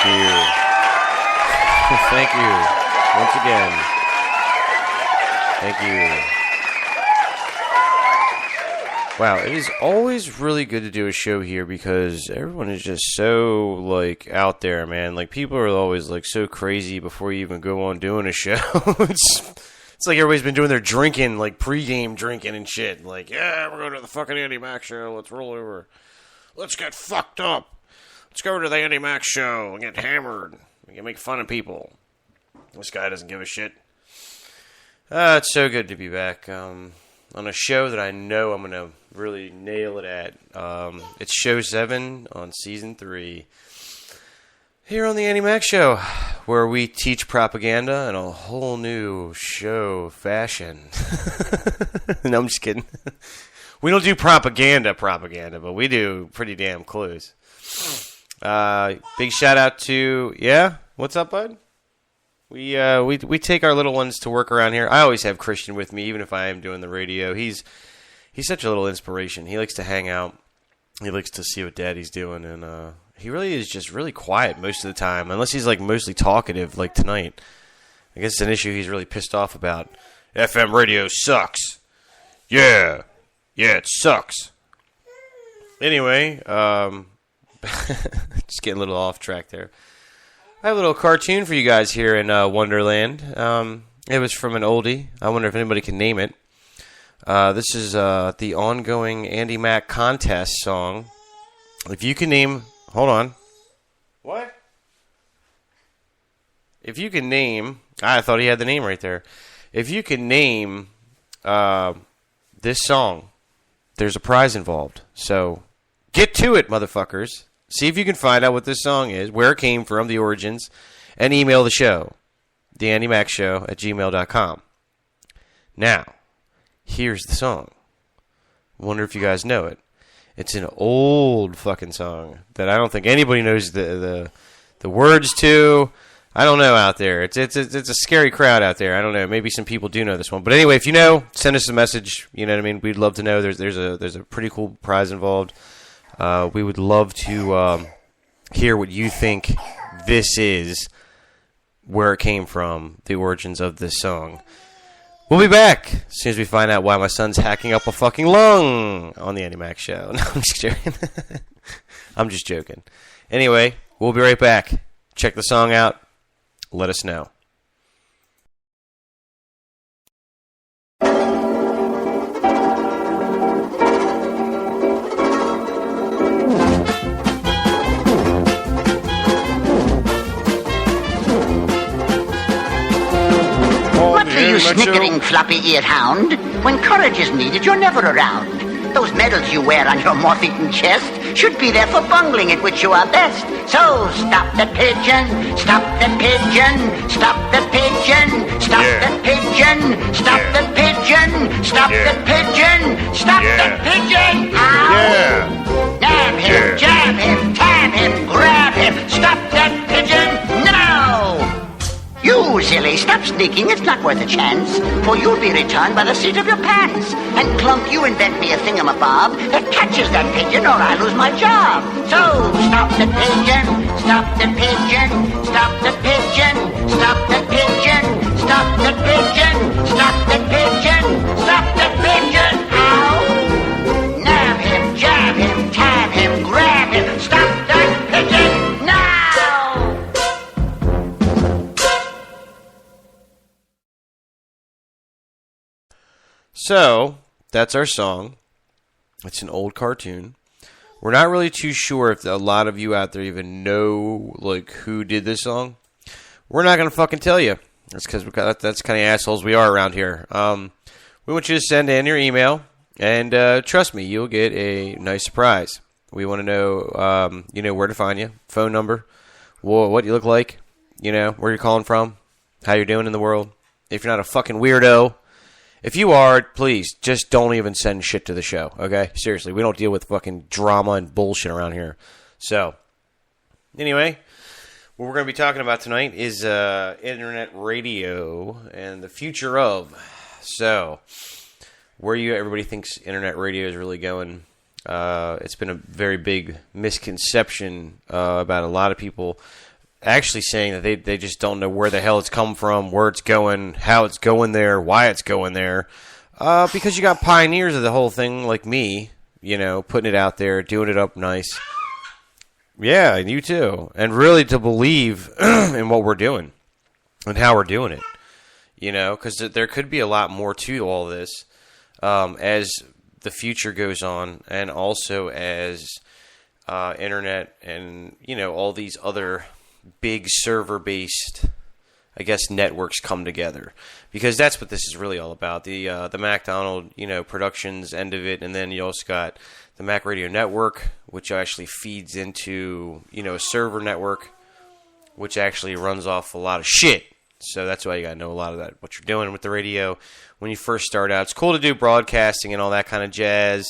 Thank you. Thank you. Once again. Thank you. Wow, it is always really good to do a show here because everyone is just so, like, out there, man. Like, people are always, like, so crazy before you even go on doing a show. It's like everybody's been doing their drinking, like, pregame drinking and shit. Like, yeah, we're going to the fucking Andy Mac show. Let's roll over. Let's get fucked up. Let's go to the Andy Mac show and get hammered. We can make fun of people. This guy doesn't give a shit. It's so good to be back on a show that I know I'm going to really nail it at. It's show 7 on season 3 here on the Andy Mac Show, where we teach propaganda in a whole new show fashion. No, I'm just kidding. We don't do propaganda, but we do pretty damn close. Big shout out to, yeah, what's up, bud? We take our little ones to work around here. I always have Christian with me, even if I am doing the radio. He's such a little inspiration. He likes to hang out. He likes to see what Daddy's doing, and he really is just really quiet most of the time, unless he's like mostly talkative, like tonight. I guess it's an issue he's really pissed off about. FM radio sucks. Yeah, it sucks. Anyway, just getting a little off track there. I have a little cartoon for you guys here in Wonderland. It was from an oldie. I wonder if anybody can name it. This is the ongoing Andy Mac contest song. If you can name... Hold on. What? If you can name... I thought he had the name right there. If you can name this song, there's a prize involved. So, get to it, motherfuckers. See if you can find out what this song is, where it came from, the origins, and email the show, theandymacShow@gmail.com. Now, here's the song. Wonder if you guys know it. It's an old fucking song that I don't think anybody knows the words to. I don't know out there. It's a scary crowd out there. I don't know. Maybe some people do know this one. But anyway, if you know, send us a message. You know what I mean? We'd love to know. There's a pretty cool prize involved. We would love to hear what you think this is, where it came from, the origins of this song. We'll be back as soon as we find out why my son's hacking up a fucking lung on the Andy Mac Show. No, I'm just joking. I'm just joking. Anyway, we'll be right back. Check the song out. Let us know. You snickering, floppy-eared hound. When courage is needed, you're never around. Those medals you wear on your moth-eaten chest should be there for bungling at which you are best. So stop the pigeon, stop the pigeon, stop the pigeon, stop the pigeon, stop the pigeon, stop the pigeon, stop the pigeon. Ow! Nab him, jab him, tab him, grab him, stop that pigeon now! You, silly, stop sneaking, it's not worth a chance, for you'll be returned by the seat of your pants. And Clump, you invent me a thingamabob that catches that pigeon or I lose my job. So, stop the pigeon, stop the pigeon, stop the pigeon, stop the pigeon, stop the pigeon, stop the pigeon, stop the pigeon, ow! Nab him, jab him, tab him, grab him, stop that pigeon now! So, that's our song. It's an old cartoon. We're not really too sure if a lot of you out there even know, like, who did this song. We're not going to fucking tell you. That's because that's kind of assholes we are around here. We want you to send in your email, and trust me, you'll get a nice surprise. We want to know, where to find you, phone number, what you look like, where you're calling from, how you're doing in the world. If you're not a fucking weirdo. If you are, please, just don't even send shit to the show, okay? Seriously, we don't deal with fucking drama and bullshit around here. So, anyway, what we're going to be talking about tonight is internet radio and the future of. So, where everybody thinks internet radio is really going. It's been a very big misconception about a lot of people. actually saying that they just don't know where the hell it's come from, where it's going, how it's going there, why it's going there. Because you got pioneers of the whole thing like me, putting it out there, doing it up nice. Yeah, and you too. And really to believe in what we're doing and how we're doing it. Because there could be a lot more to all this as the future goes on, and also as internet and, all these other big server-based, I guess, networks come together. Because that's what this is really all about. The MacDonald, productions end of it, and then you also got the Mac Radio Network, which actually feeds into, a server network, which actually runs off a lot of shit. So that's why you got to know a lot of that, what you're doing with the radio when you first start out. It's cool to do broadcasting and all that kind of jazz.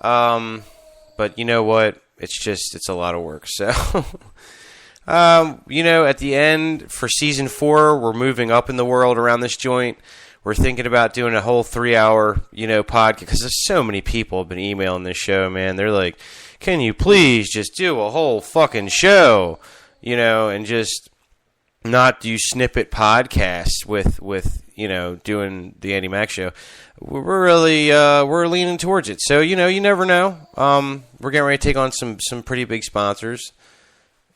But you know what? It's a lot of work. So, at the end for season 4, we're moving up in the world around this joint. We're thinking about doing a whole 3-hour, podcast, because there's so many people have been emailing this show, man. They're like, can you please just do a whole fucking show, and just not do snippet podcasts with doing the Andy Mac show. We're really we're leaning towards it. So you never know. We're getting ready to take on some pretty big sponsors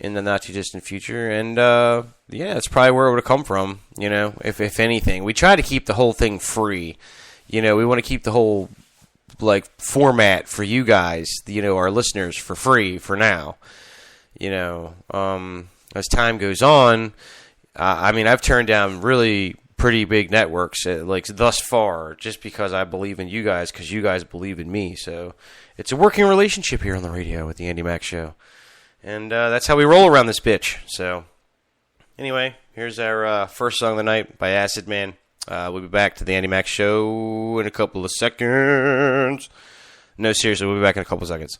in the not too distant future, and that's probably where it would have come from. If anything, we try to keep the whole thing free. We want to keep the whole format for you guys, our listeners, for free for now. As time goes on, I've turned down really pretty big networks, thus far, just because I believe in you guys, because you guys believe in me. So it's a working relationship here on the radio with the Andy Mac Show. And that's how we roll around this bitch. So anyway, here's our first song of the night by Acid Man. We'll be back to the Andy Mac Show in a couple of seconds. No, seriously, we'll be back in a couple of seconds.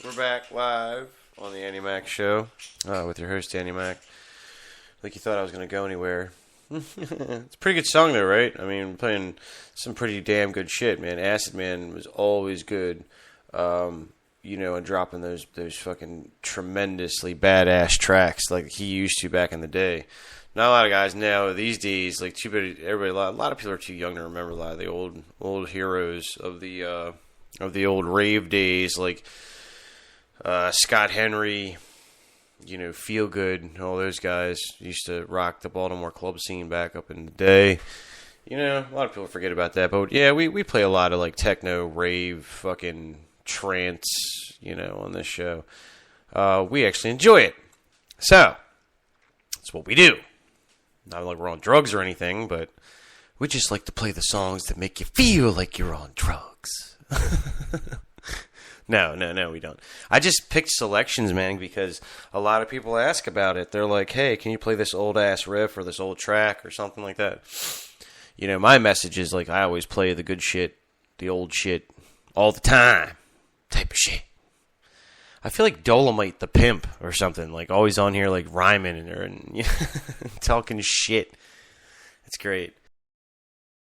We're back live on the Andy Mac Show with your host, Andy Mac. Like you thought I was going to go anywhere. It's a pretty good song, though, right? I mean, we're playing some pretty damn good shit, man. Acid Man was always good, and dropping those fucking tremendously badass tracks like he used to back in the day. Not a lot of guys now these days. Like, a lot of people are too young to remember a lot of the old heroes of the old rave days, like Scott Henry, Feel Good, all those guys used to rock the Baltimore club scene back up in the day. A lot of people forget about that, but yeah, we play a lot of like techno, rave, fucking trance, on this show. We actually enjoy it, so that's what we do. Not like we're on drugs or anything, but we just like to play the songs that make you feel like you're on drugs. No, we don't. I just picked selections, man, because a lot of people ask about it. They're like, hey, can you play this old-ass riff or this old track or something like that? My message is, like, I always play the good shit, the old shit, all the time type of shit. I feel like Dolomite the Pimp or something, like, always on here, like, rhyming and talking shit. It's great.